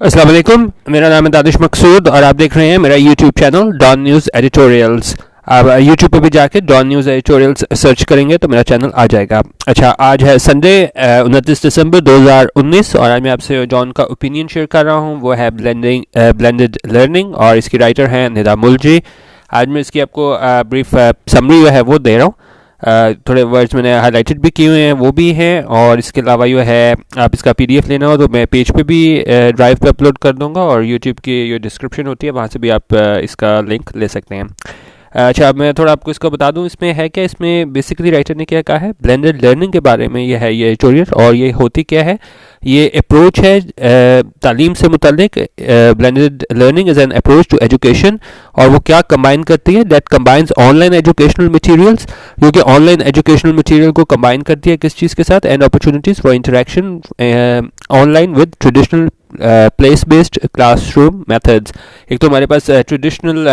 अस्सलाम वालेकुम, मेरा नाम है दानिश मकसूद और आप देख रहे हैं मेरा YouTube channel Dawn news editorials. आप यूट्यूब पे भी जाके डॉन न्यूज़ एडिटोरियल्स सर्च करेंगे तो मेरा चैनल आ जाएगा। अच्छा, आज है संडे 29 दिसंबर 2019 और आज मैं आपसे डॉन का ओपिनियन शेयर कर रहा हूँ। वो है ब्लेंडेड लर्निंग और इसकी राइटर हैं निदा मुलजी। आज मैं इसकी आपको ब्रीफ समरी जो है वो दे रहा हूँ। थोड़े वर्ड्स मैंने हाईलाइटेड भी किए हुए हैं, वो भी हैं। और इसके अलावा जो है, आप इसका पीडीएफ लेना हो तो मैं पेज पे भी ड्राइव पे अपलोड कर दूंगा और यूट्यूब की जो डिस्क्रिप्शन होती है वहाँ से भी आप इसका लिंक ले सकते हैं। अच्छा, अब मैं थोड़ा आपको इसको बता दूं इसमें है क्या। इसमें बेसिकली राइटर ने क्या कहा है, ब्लेंडेड लर्निंग के बारे में ये है ये एडिटोरियल। और ये होती क्या है, ये अप्रोच है तालीम से मुतल्लिक। Blended learning is an approach to education. और वो क्या कंबाइन करती है, that combines online educational materials, जो कि ऑनलाइन एजुकेशनल मटेरियल को कंबाइन करती है किस चीज़ के साथ, and opportunities for interaction online with traditional place based classroom methods. एक तो हमारे पास ट्रेडिशनल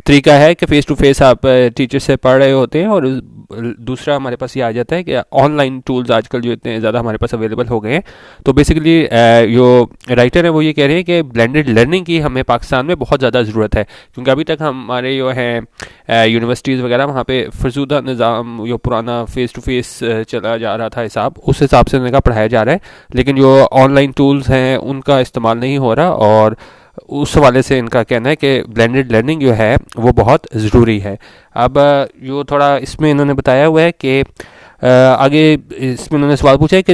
तरीका है कि फ़ेस टू फेस आप टीचर से पढ़ रहे होते हैं, और दूसरा हमारे पास ये आ जाता है कि ऑनलाइन टूल्स आजकल जो इतने ज़्यादा हमारे पास अवेलेबल हो गए हैं। तो बेसिकली जो राइटर है वो ये कह रहे हैं कि ब्लेंडेड लर्निंग की हमें पाकिस्तान में बहुत ज़्यादा ज़रूरत है, क्योंकि अभी तक हमारे जो हैं यूनिवर्सिटीज़ वगैरह वहाँ पे फरसूदा निज़ाम, जो पुराना फ़ेस टू फेस चला जा रहा था हिसाब, उस हिसाब से उनका पढ़ाया जा रहा है। लेकिन जो ऑनलाइन टूल्स हैं उनका इस्तेमाल नहीं हो रहा, और उस हवाले से इनका कहना है कि ब्लेंडेड लर्निंग जो है वो बहुत ज़रूरी है। अब जो थोड़ा इसमें इन्होंने बताया हुआ है कि आगे इसमें उन्होंने सवाल पूछा है कि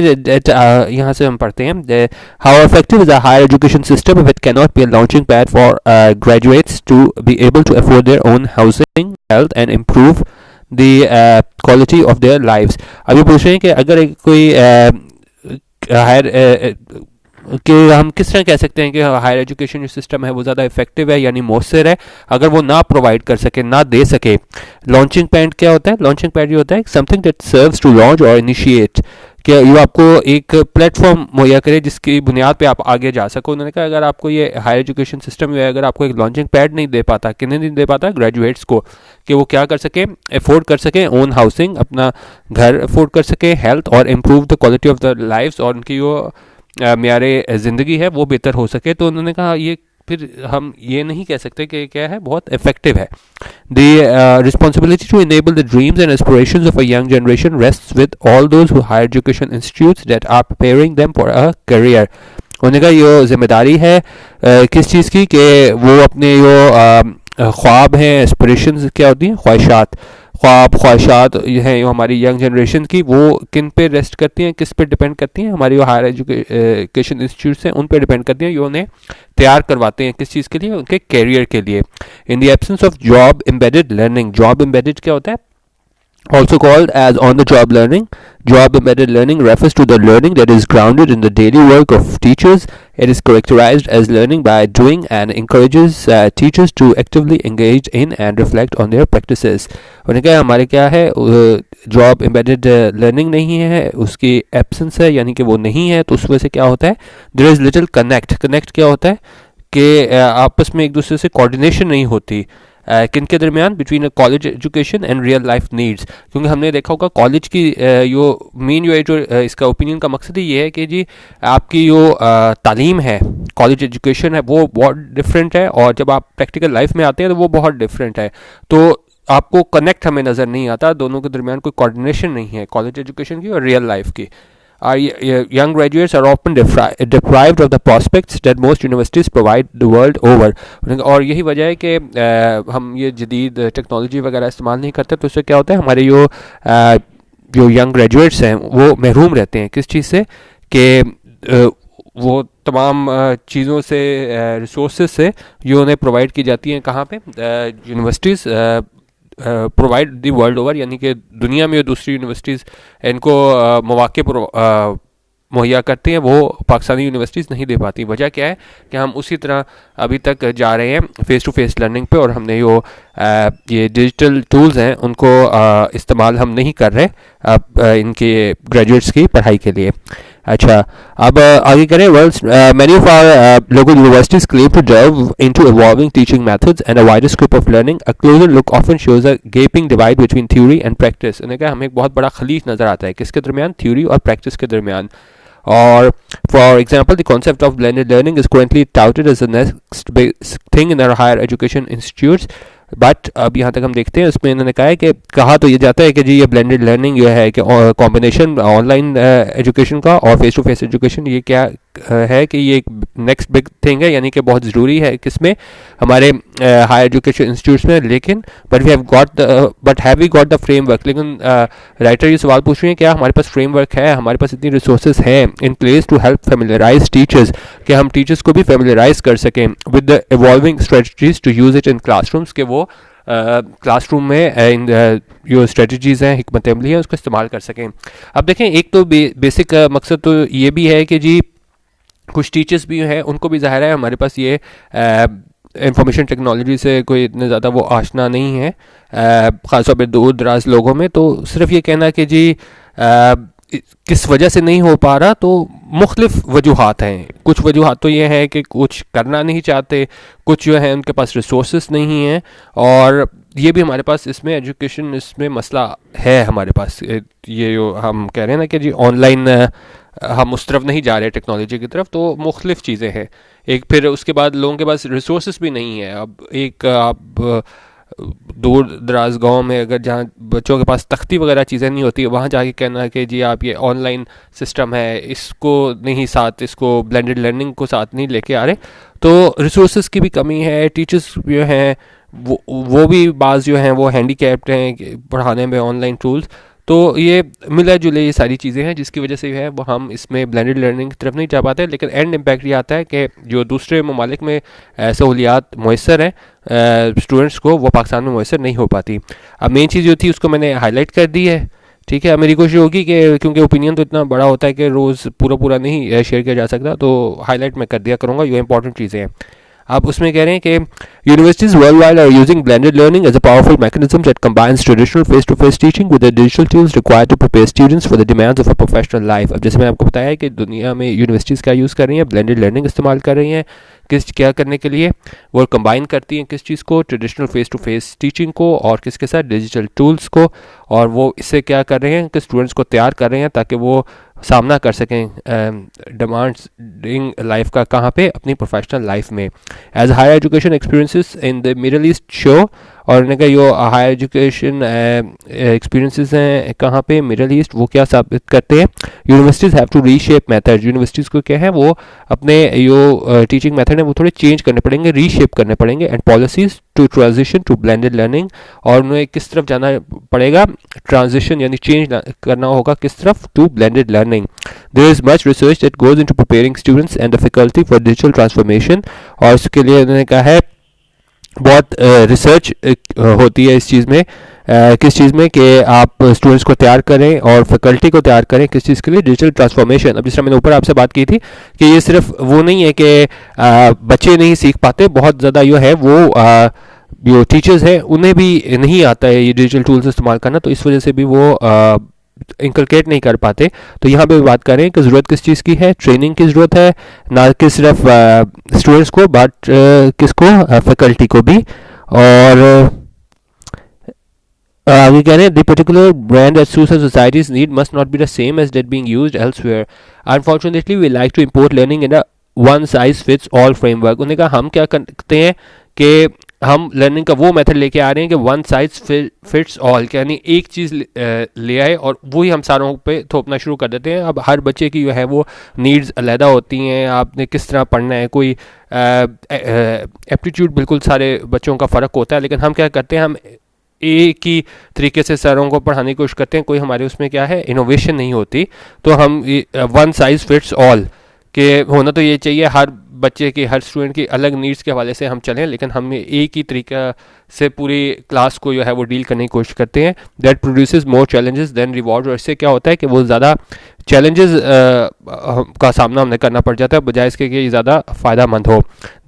यहाँ से हम पढ़ते हैं, how effective is a higher education system if it can not be a launching pad for graduates to be able to afford their own housing, health and improve the quality of their lives. अभी पूछ रहे हैं कि अगर कोई higher कि हम किस तरह कह सकते हैं कि हायर एजुकेशन जो सिस्टम है वो ज़्यादा इफेक्टिव है, यानी मौसर है, अगर वो ना प्रोवाइड कर सके, ना दे सके। लॉन्चिंग पैड क्या होता है? लॉन्चिंग पैड ये होता है something that serves to launch और इनिशिएट, कि ये आपको एक प्लेटफॉर्म मुहैया करे जिसकी बुनियाद पे आप आगे जा सको। उन्होंने कहा अगर आपको ये हायर एजुकेशन सिस्टम जो है, अगर आपको एक लॉन्चिंग पैड नहीं दे पाता, किन्हें नहीं दे पाता? ग्रेजुएट्स को, कि वो क्या कर सकें, अफोर्ड कर सकें ओन हाउसिंग, अपना घर अफोर्ड कर सकें, हेल्थ, और improve the quality of the lifes, और उनकी जो म्यारे ज़िंदगी है वो बेहतर हो सके। तो उन्होंने कहा ये फिर हम ये नहीं कह सकते कि क्या है, बहुत इफेक्टिव है। The responsibility to enable the dreams and aspirations of a young generation rests with all those who higher education institutes that are preparing them for a career. उन्होंने कहा ये जिम्मेदारी है किस चीज़ की, कि वो अपने जो ख्वाब हैं, एस्पिरेशंस क्या होती हैं, ख्वाहिशात हैं जो हमारी यंग जनरेशन की, वो किन पे रेस्ट करती हैं, किस पे डिपेंड करती हैं? हमारी जो हायर एजुकेशन इंस्टीट्यूट्स हैं उन पे डिपेंड करती हैं, जो उन्हें तैयार करवाते हैं किस चीज़ के लिए, उनके कैरियर के लिए। In the absence of job embedded learning, job embedded क्या होता है? Also called as on-the-job learning, job-embedded learning refers to the learning that is grounded in the daily work of teachers. It is characterized as learning by doing and encourages teachers to actively engage in and reflect on their practices. उन्हें क्या हमारे क्या है, job embedded learning नहीं है, उसकी absence है, यानी कि वो नहीं है। तो उस वजह से क्या होता है, देयर इज़ लिटिल कनेक्ट क्या होता है कि आपस में एक दूसरे से कोऑर्डिनेशन नहीं होती किन के दरमियान, between college education and real life needs. क्योंकि हमने देखा होगा कॉलेज की जो मेन जो इसका ओपिनियन का मकसद ही ये है कि जी आपकी जो तालीम है, कॉलेज एजुकेशन है, वो बहुत डिफरेंट है, और जब आप प्रैक्टिकल लाइफ में आते हैं तो वो बहुत डिफरेंट है। तो आपको कनेक्ट हमें नज़र नहीं आता, दोनों के दरमियान कोई कोऑर्डिनेशन नहीं है, कॉलेज एजुकेशन की और रियल लाइफ की। Young graduates are often deprived of the prospects that most universities provide the world over. और यही वजह है कि हम ये जदीद टेक्नोलॉजी वगैरह इस्तेमाल नहीं करते, तो उससे क्या होता है, हमारे जो यंग ग्रेजुएट्स हैं वो महरूम रहते हैं किस चीज़ से, कि वो तमाम चीज़ों से, रिसोर्सेज से जो उन्हें प्रोवाइड की जाती हैं कहाँ पे, universities provide the world over, यानी कि दुनिया में जो दूसरी यूनिवर्सिटीज़ इनको मौके मुहैया करती हैं, वो पाकिस्तानी यूनिवर्सिटीज़ नहीं दे पाती। वजह क्या है कि हम उसी तरह अभी तक जा रहे हैं फ़ेस टू फेस लर्निंग पे, और हमने जो ये डिजिटल टूल्स हैं उनको इस्तेमाल हम नहीं कर रहे अब इनके ग्रेजुएट्स की पढ़ाई के लिए। अच्छा, अब आगे करें। Many of our local universities claim to delve into evolving teaching methods and a wider scope of learning. A closer look often shows a gaping divide between theory and practice. उन्हें कहा हमें एक बहुत बड़ा खलीज नज़र आता है किसके दरमियान, थ्योरी और प्रैक्टिस के दरमियान। और for example the concept of blended learning is currently touted as the next big thing in our higher education institutes, but अब यहाँ तक हम देखते हैं उसमें इन्होंने कहा है कि कहा तो ये जाता है कि जी ये ब्लेंडेड लर्निंग जो है कि कॉम्बिनेशन ऑनलाइन एजुकेशन का और फेस टू फेस एजुकेशन, ये क्या है कि ये एक नेक्स्ट बिग थिंग है, यानी कि बहुत ज़रूरी है किसमें, हमारे हायर एजुकेशन इंस्टीट्यूट्स में। लेकिन but have we got the framework, लेकिन राइटर ये सवाल पूछ रहे हैं क्या हमारे पास फ्रेमवर्क है, हमारे पास इतनी रिसोर्सेज हैं in place to help familiarise teachers, कि हम टीचर्स को भी फेमिलराइज कर सकें with the evolving strategies to use it in classrooms, के वो क्लासरूम में इन जो स्ट्रेटजीज़ हैं, हिकमत अमली है, उसको इस्तेमाल कर सकें। अब देखें, एक तो बेसिक मकसद तो ये भी है कि जी कुछ टीचर्स भी हैं, उनको भी ज़ाहिर है हमारे पास ये इंफॉर्मेशन टेक्नोलॉजी से कोई इतने ज़्यादा वो आशना नहीं है, ख़ासतौर पर दूर दराज लोगों में। तो सिर्फ ये कहना कि जी किस वजह से नहीं हो पा रहा, तो मुख्तलिफ वजूहात हैं। कुछ वजूहात तो ये हैं कि कुछ करना नहीं चाहते, कुछ जो है उनके पास रिसोर्सेस नहीं हैं, और ये भी हमारे पास इसमें एजुकेशन इसमें मसला है हमारे पास। ये जो हम कह रहे हैं ना कि जी ऑनलाइन हम उस तरफ नहीं जा रहे टेक्नोलॉजी की तरफ, तो मुख्तलिफ चीज़ें हैं। एक फिर उसके बाद लोगों के पास रिसोर्सेस भी नहीं है। अब एक आप दूर दराज गांव में अगर जहाँ बच्चों के पास तख्ती वगैरह चीज़ें नहीं होती, वहाँ जाके कहना है कि जी आप ये ऑनलाइन सिस्टम है इसको नहीं साथ, इसको ब्लेंडेड लर्निंग को साथ नहीं लेके आ रहे, तो रिसोर्सेज की भी कमी है। टीचर्स जो हैं वो भी बाज़ जो हैं वो हैंडीकैप्ड हैं पढ़ाने में ऑनलाइन टूल्स। तो ये मिला जुले ये सारी चीज़ें हैं जिसकी वजह से है वो हम इसमें ब्लेंडेड लर्निंग की तरफ नहीं जा पाते। लेकिन एंड इम्पैक्ट ये आता है कि जो दूसरे ममालिक में सहूलियात मैसर हैं स्टूडेंट्स को, वो पाकिस्तान में मैसर नहीं हो पाती। अब मेन चीज़ जो थी उसको मैंने हाईलाइट कर दी है, ठीक है। अब मेरी कोशिश होगी कि क्योंकि ओपिनियन तो इतना बड़ा होता है कि रोज़ पूरा नहीं शेयर किया जा सकता, तो हाईलाइट मैं कर दिया करूँगा, ये इंपॉर्टेंट चीज़ें हैं। आप उसमें कह रहे हैं कि universities worldwide are using blended learning as a powerful mechanism that combines traditional face to face teaching with the digital tools required to prepare students for the demands of a professional life. अब जैसे मैंने आपको बताया कि दुनिया में universities क्या use कर रही हैं, ब्लेंडेड लर्निंग इस्तेमाल कर रही हैं, क्या करने के लिए, वो कंबाइन करती हैं किस चीज़ को, traditional face to face teaching को और किसके साथ, डिजिटल टूल्स को। और वो इससे क्या कर रहे हैं कि स्टूडेंट्स को तैयार कर रहे हैं ताकि वो सामना कर सकें डिमांड्स इन लाइफ का, कहाँ पे, अपनी प्रोफेशनल लाइफ में। As higher education experiences in the Middle East show, और उन्होंने कहा जो हायर एजुकेशन एक्सपीरियंसेस हैं कहाँ पे, मिडल ईस्ट, वो क्या साबित करते हैं, universities have to reshape method. Universities को क्या है वो अपने जो टीचिंग मेथड है वो थोड़े चेंज करने पड़ेंगे, रीशेप करने पड़ेंगे, and policies to transition to blended learning. और उन्हें किस तरफ जाना पड़ेगा, ट्रांजिशन यानी चेंज करना होगा किस तरफ, to blended learning. There is much research that goes into preparing students and the faculty for digital transformation. और इसके लिए उन्होंने कहा है बहुत रिसर्च होती है इस चीज़ में, किस चीज़ में, कि आप स्टूडेंट्स को तैयार करें और फैकल्टी को तैयार करें किस चीज़ के लिए, डिजिटल ट्रांसफॉर्मेशन। अब जिस तरह मैंने ऊपर आपसे बात की थी कि ये सिर्फ वो नहीं है कि बच्चे नहीं सीख पाते, बहुत ज़्यादा जो है वो जो टीचर्स हैं उन्हें भी नहीं आता है ये डिजिटल टूल्स इस्तेमाल करना, तो इस वजह से भी वो इंकलकेट नहीं कर पाते। तो यहाँ पे बात करें कि ज़रूरत किस चीज़ की है, ट्रेनिंग की ज़रूरत है, ना कि सिर्फ स्टूडेंट्स को बट किसको, फैकल्टी को भी। और आगे कह रहे हैं the particular brand that suits societies need must not be the same as that being used elsewhere. Unfortunately we like to import learning in a one size fits all framework. उन्होंने कहा हम क्या करते हैं कि हम लर्निंग का वो मेथड लेके आ रहे हैं कि वन साइज फिट्स ऑल, यानी एक चीज़ ले आए और वही हम सारों पे थोपना शुरू कर देते हैं। अब हर बच्चे की जो है वो नीड्स अलहदा होती हैं, आपने किस तरह पढ़ना है, कोई एप्टीट्यूड बिल्कुल सारे बच्चों का फ़र्क होता है, लेकिन हम क्या करते हैं, हम एक ही तरीके से सारों को पढ़ाने की कोशिश करते हैं, कोई हमारे उसमें क्या है इनोवेशन नहीं होती। तो हम वन साइज फिट्स ऑल के होना तो ये चाहिए, हर बच्चे की, हर स्टूडेंट की अलग नीड्स के हवाले से हम चलें, लेकिन हम एक ही तरीका से पूरी क्लास को जो है वो डील करने की कोशिश करते हैं। That produces more challenges than reward. और इससे क्या होता है कि वो ज़्यादा चैलेंजेस का सामना हमने करना पड़ जाता है बजाय इसके कि ये ज़्यादा फ़ायदा मंद हो।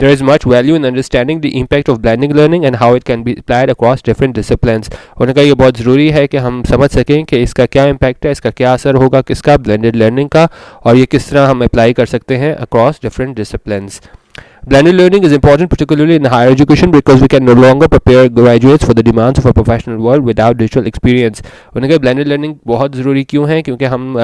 There is much value in understanding the impact of blending learning and how it can be applied across different disciplines. उन्होंने कहा ये बहुत ज़रूरी है कि हम समझ सकें कि इसका क्या इम्पैक्ट है, इसका क्या असर होगा किसका, ब्लेंडेड लर्निंग का, और ये किस तरह हम अप्लाई कर सकते हैं across different disciplines. Blended learning is important particularly in higher education because we can no longer prepare graduates for the demands of a professional world without digital experience. उन्होंने कहा blended learning बहुत ज़रूरी क्यों है, क्योंकि हम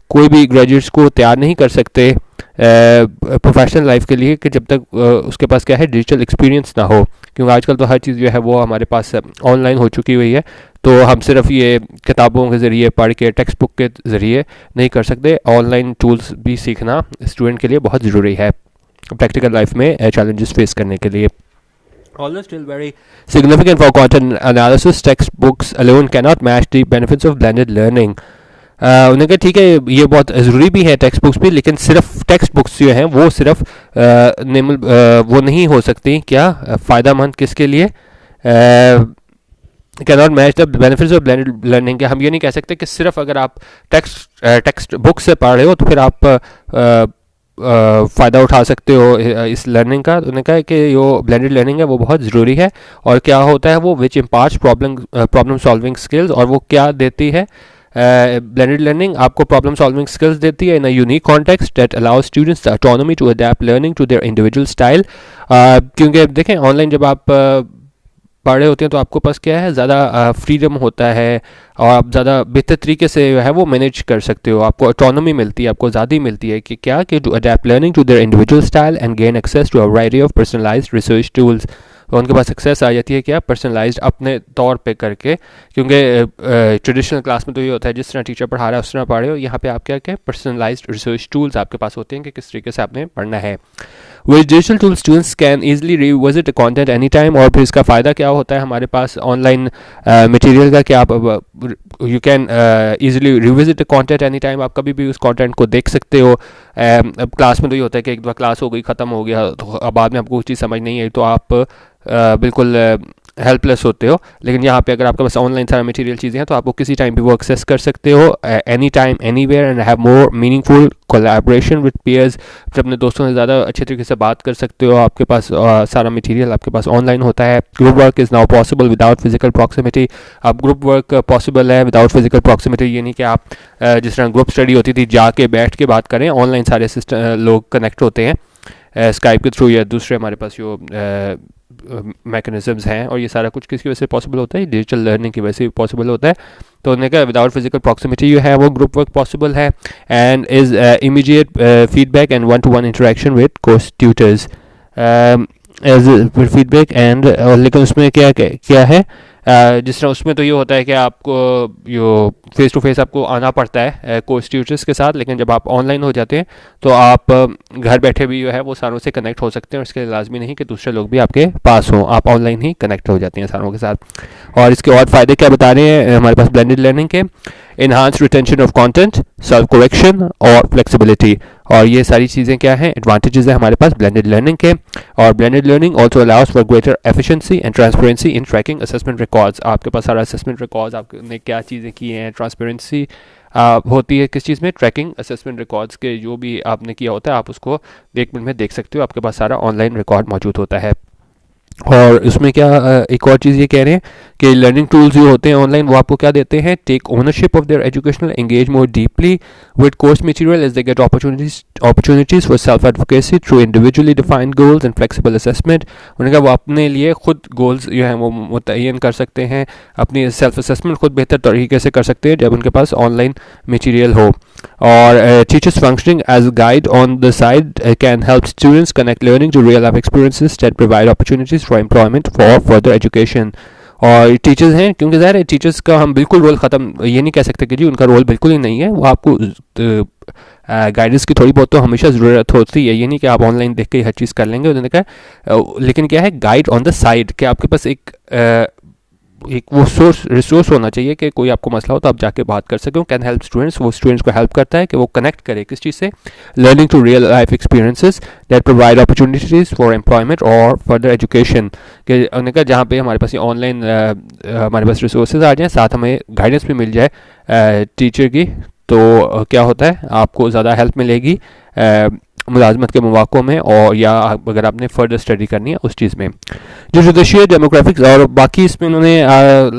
कोई भी ग्रेजुएट्स को तैयार नहीं कर सकते प्रोफेशनल लाइफ के लिए कि जब तक उसके पास क्या है डिजिटल एक्सपीरियंस ना हो, क्योंकि आजकल तो हर चीज़ जो है वो हमारे पास ऑनलाइन हो चुकी हुई है, तो हम सिर्फ ये किताबों के ज़रिए पढ़ के टेक्स्ट बुक के ज़रिए नहीं कर सकते, ऑनलाइन टूल्स भी सीखना स्टूडेंट के लिए बहुत ज़रूरी है प्रैक्टिकल लाइफ में चैलेंजेस फेस करने के लिए. Although still very significant for content analysis, textbooks alone cannot match the benefits of blended learning. उन्होंने कहा ठीक है ये बहुत ज़रूरी भी है टेक्स्ट बुक्स भी, लेकिन सिर्फ टेक्स्ट बुक्स जो हैं वो सिर्फ वो नहीं हो सकती क्या फ़ायदेमंद किसके लिए, cannot match the benefits of blended learning के. हम ये नहीं कह सकते कि सिर्फ अगर आप टेक्स्ट बुक से पढ़ रहे हो तो फिर आप फ़ायदा उठा सकते हो इस लर्निंग का. उन्होंने कहा कि जो ब्लेंडेड लर्निंग है वो बहुत ज़रूरी है, और क्या होता है वो which imparts problem solving skills, और वो क्या देती है ब्लेंडेड लर्निंग आपको प्रॉब्लम सॉल्विंग स्किल्स देती है in a unique context that allows students the autonomy to adapt learning to their individual style. क्योंकि देखें ऑनलाइन जब आप पढ़ रहे होते हैं तो आपको पास क्या है ज़्यादा फ्रीडम होता है, और आप ज़्यादा बेहतर तरीके से जो है वो मैनेज कर सकते हो, आपको ऑटोनॉमी मिलती है, आपको आज़ादी मिलती है कि क्या कि to adapt learning to their individual style and gain access to a variety of personalised research tools. तो उनके पास एक्सेस आ जाती है क्या पर्सनलाइज्ड अपने तौर पे करके, क्योंकि ट्रेडिशनल क्लास में तो ये होता है जिस तरह टीचर पढ़ा रहा है उस तरह पढ़ रहे हो, यहाँ पे आप क्या क्या पर्सनलाइज्ड रिसर्च टूल्स आपके पास होते हैं कि किस तरीके से आपने पढ़ना है. With digital tools students can easily revisit the content anytime. और फिर इसका फ़ायदा क्या होता है हमारे पास ऑनलाइन मटेरियल का कि आप you can easily revisit the content any time, आप कभी भी उस कंटेंट को देख सकते हो. अब क्लास में तो ये होता है कि एक दफ़ा क्लास हो गई ख़त्म हो गया तो अब बाद में आपको कुछ चीज़ समझ नहीं आई तो आप बिल्कुल हेल्पलेस होते हो, लेकिन यहाँ पे अगर आपके पास ऑनलाइन सारा मटेरियल चीज़ें हैं तो आपको किसी टाइम भी वो एक्सेस कर सकते हो any time anywhere and have more meaningful collaboration with peers. फिर अपने दोस्तों से ज़्यादा अच्छे तरीके से बात कर सकते हो, आपके पास सारा मटेरियल आपके पास ऑनलाइन होता है. Group work is now possible without physical proximity. अब ग्रुप वर्क पॉसिबल है विदाउट फिजिकल प्रॉक्सिमिटी, ये नहीं कि आप जिस तरह ग्रुप स्टडी होती थी जाके बैठ के बात करें, ऑनलाइन सारे सिस्टम लोग कनेक्ट होते हैं स्काइप के थ्रू या दूसरे हमारे पास जो मैकेनिज्म्स हैं, और ये सारा कुछ किसकी वजह से पॉसिबल होता है डिजिटल लर्निंग की वजह से पॉसिबल होता है. तो उन्होंने कहा विदाउट फिजिकल प्रॉक्सिमिटी जो है वो ग्रुप वर्क पॉसिबल है and is immediate feedback and 1-to-1 interaction with course tutors as feedback and. लेकिन उसमें क्या क्या है जिस तरह उसमें तो ये होता है कि आपको यो फेस टू फेस आपको आना पड़ता है कोर्स ट्यूटर्स के साथ, लेकिन जब आप ऑनलाइन हो जाते हैं तो आप घर बैठे भी जो है वो सारों से कनेक्ट हो सकते हैं, और इसके लिए लाजमी नहीं कि दूसरे लोग भी आपके पास हों, आप ऑनलाइन ही कनेक्ट हो जाते हैं सारों के साथ. और इसके और फ़ायदे क्या बता रहे हैं हमारे पास ब्लेंडेड लर्निंग के, enhance retention of content, self correction और फ्लेक्सिबिलिटी. और ये सारी चीज़ें क्या हैं एडवांटेजेस हैं हमारे पास ब्लेंडेड लर्निंग के. और blended learning also allows for greater efficiency and transparency in tracking assessment records. आपके पास सारा असेसमेंट रिकॉर्ड्स आपने क्या चीज़ें की हैं, ट्रांसपेरेंसी होती है किस चीज़ में, ट्रैकिंग असेसमेंट रिकॉर्ड्स के जो भी आपने किया होता है आप उसको 1 मिनट में देख सकते हो, आपके पास सारा ऑनलाइन रिकॉर्ड मौजूद होता है. और इसमें क्या एक और चीज़ ये कह रहे हैं कि लर्निंग टूल्स जो होते हैं ऑनलाइन वो आपको क्या देते हैं, take ownership of their educational, engage more deeply with course material as they get opportunities for self advocacy through individually defined goals and flexible assessment. उन्होंने कहा वो अपने लिए खुद गोल्स जो हैं वो मुतय्यन कर सकते हैं, अपनी सेल्फ असेसमेंट खुद बेहतर तरीके से कर सकते हैं जब उनके पास ऑनलाइन मटेरियल हो. और teachers functioning as guide on the side can help students connect learning to real life experiences that provide opportunities for employment for further education. और टीचर्स हैं क्योंकि ज़ाहिर है टीचर्स का हम बिल्कुल रोल ख़त्म ये नहीं कह सकते कि जी उनका रोल बिल्कुल ही नहीं है, वो आपको गाइडेंस की थोड़ी बहुत तो हमेशा ज़रूरत होती है, ये नहीं कि आप ऑनलाइन देख के हर चीज़ कर लेंगे. उन्होंने कहा लेकिन क्या है गाइड ऑन द साइड कि आपके पास एक वो रिसोर्स होना चाहिए कि कोई आपको मसला हो तो आप जाके बात कर सकें. कैन हेल्प स्टूडेंट्स, वो स्टूडेंट्स को हेल्प करता है कि वो कनेक्ट करे किस चीज़ से, learning to real life experiences that provide opportunities for employment और फर्दर एजुकेशन. कि उन्होंने कहा जहाँ पे हमारे पास ये ऑनलाइन हमारे पास रिसोर्सेज आ जाएँ, साथ हमें गाइडेंस भी मिल जाए टीचर की, तो क्या होता है आपको ज़्यादा हेल्प मिलेगी मुलाजमत के मौक़ों में, और या अगर आपने फर्दर स्टडी करनी है उस चीज़ में। जो जुडिशियल डेमोग्राफिक्स और बाकी इसमें उन्होंने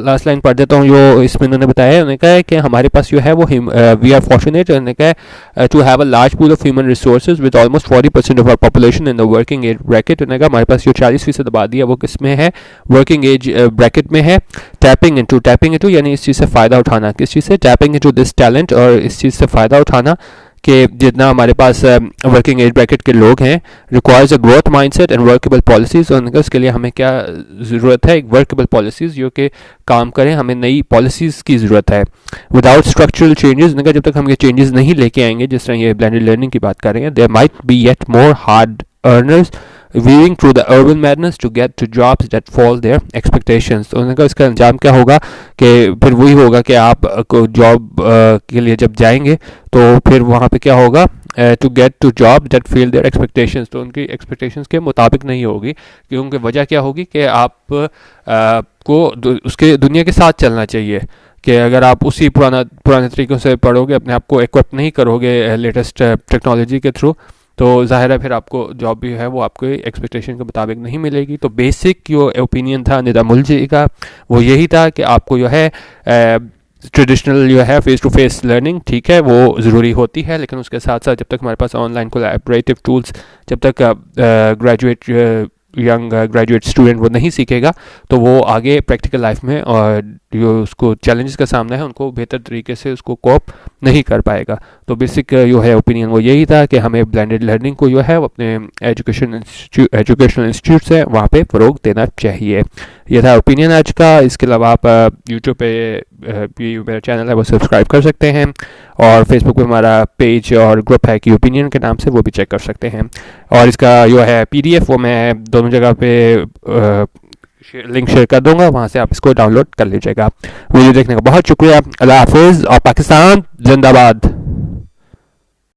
लास्ट लाइन पढ़ देता हूँ जो इसमें उन्होंने बताया है। उन्होंने कहा है कि हमारे पास जो है वो वी आर फॉर्चुनेट, उन्होंने कहा है to have a large pool of human resources with almost 40% of our population in the working age bracket. उन्होंने कहा हमारे पास जो 40% आबादी है वो किस में है, वर्किंग एज ब्रैकेट में है। टैपिंग इनटू यानी इस चीज़ से फ़ायदा उठाना, किस चीज़ से, टैपिंग इनटू दिस टैलेंट, और इस चीज़ से फ़ायदा उठाना कि जितना हमारे पास वर्किंग एज ब्रैकेट के लोग हैं, requires a growth mindset and workable policies. और उसके लिए हमें क्या ज़रूरत है, एक वर्केबल पॉलिसीज़ जो कि काम करें, हमें नई पॉलिसीज़ की ज़रूरत है। विदाउट स्ट्रक्चरल चेंजेस, जब तक हम ये चेंजेस नहीं लेके आएंगे, जिस तरह ये ब्लेंडेड लर्निंग की बात कर रहे हैं, there might be yet more hard earners weaving through the urban madness to get to jobs that fall their expectations। तो उन्होंने कहा इसका अंजाम क्या होगा कि फिर वही होगा कि आप को जॉब के लिए जब जाएंगे तो फिर वहाँ पे क्या होगा, to get to job that feel their expectations, तो उनकी एक्सपेक्टेशंस के मुताबिक नहीं होगी। क्योंकि वजह क्या होगी कि आप को उसके दुनिया के साथ चलना चाहिए, कि अगर आप उसी पुराने तरीक़ों से पढ़ोगे, अपने आप को इक्विप नहीं करोगे लेटेस्ट टेक्नोलॉजी के थ्रू, तो ज़ाहिर है फिर आपको जॉब भी है वो आपके एक्सपेक्टेशन के मुताबिक नहीं मिलेगी। तो बेसिक जो ओपिनियन था निज़ामुल जी का वो यही था कि आपको जो है ट्रेडिशनल जो है फेस टू फेस लर्निंग ठीक है वो ज़रूरी होती है, लेकिन उसके साथ साथ जब तक हमारे पास ऑनलाइन कोलैबोरेटिव टूल्स, जब तक ग्रेजुएट स्टूडेंट वो नहीं सीखेगा तो वो आगे प्रैक्टिकल लाइफ में और जो उसको चैलेंजेस का सामना है उनको बेहतर तरीके से उसको कोप नहीं कर पाएगा। तो बेसिक जो है ओपिनियन वो यही था कि हमें ब्लेंडेड लर्निंग को जो है वो अपने एजुकेशनल इंस्टीट्यूट से वहाँ पे फ़रोग देना चाहिए। ये था ओपिनियन आज का। इसके अलावा आप यूट्यूब पे भी मेरा चैनल है वो सब्सक्राइब कर सकते हैं, और फेसबुक पे हमारा पेज और ग्रुप है कि ओपिनियन के नाम से, वो भी चेक कर सकते हैं। और इसका जो है PDF वो मैं दोनों जगह पे लिंक शेयर कर दूंगा, वहाँ से आप इसको डाउनलोड कर लीजिएगा। वीडियो देखने का बहुत शुक्रिया। अल्लाह हाफिज़ और पाकिस्तान जिंदाबाद।